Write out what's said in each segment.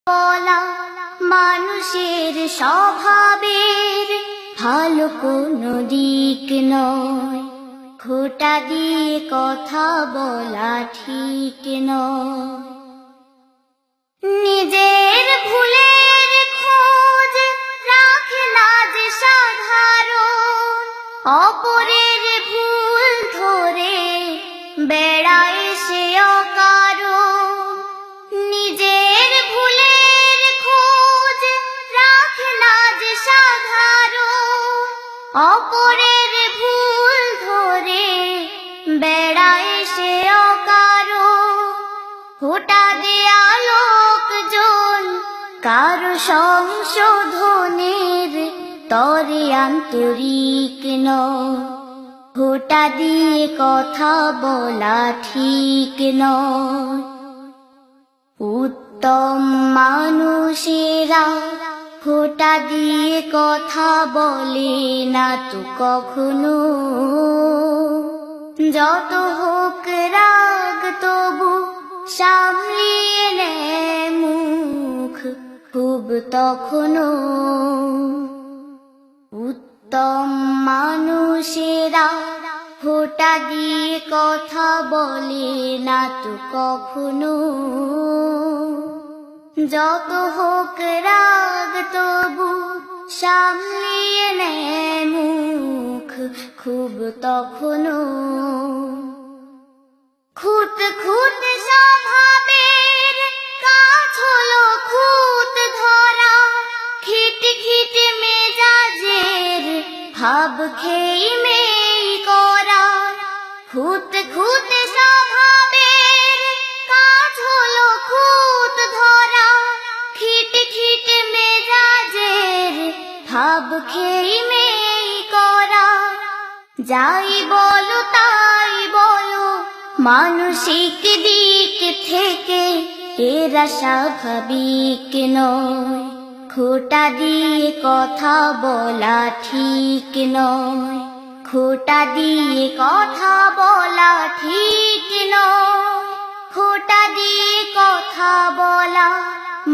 বলা মানুষের স্বভাবের ভালো কোনো দিক নয়, খোঁটা দিয়ে কথা বলা ঠিক নয়। নিজের ভুলের খোঁজ রাখে না যে সাধারণ, অপরের ভুল ধরে বেড়ায় সে অকারণ। নিজের ভুলের খোঁজ রাখে না যে সাধারণ, অপরের ভুল ধরে বেড়ায় সে অকারণ। ফোঁটা দেয়া লোকজন কারো সংশোধনের তরে আন্তরিক নয়, ফোঁটা দিয়ে কথা বলা ঠিক নয়। উত্তম মানুষেরা ফোঁটা দিয়ে কথা বলে না তো কখনো, যত হোক রাগ তবু সামলিয়ে নেয় মুখ খুব তখনো। উত্তম মানুষেরা ফোঁটা দিয়ে কথা বলে না তো কখনো, যত হোক রাগ তবু সামলিয়ে নেয় মুখ খুব তখনো। খুঁত খুঁত স্বভাবের কাজ হলো খুঁত ধরা, খিট খিট মেজাজের ভাব খেই মেই করা। খুঁত খুঁত স্বভাবের কাজ হলো খুঁত ধরা, খিট খিট মেজাজের ভাব খেই মেই করা। যাই বলো তাই বলো মানসিক দিক থেকে এরা স্বাভাবিক নয়, খোঁটা দিয়ে কথা বলা ঠিক নয়, খোঁটা দিয়ে কথা বলা ঠিক নয়। খোঁটা দিয়ে কথা বলা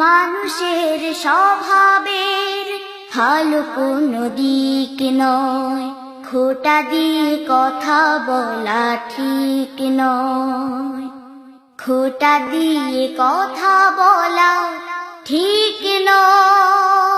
মানুষের স্বভাবের ভালো কোনো দিক নয়, খোঁটা দিয়ে কথা বলা ঠিক নয়, খোঁটা দিয়ে কথা বলা ঠিক নয়।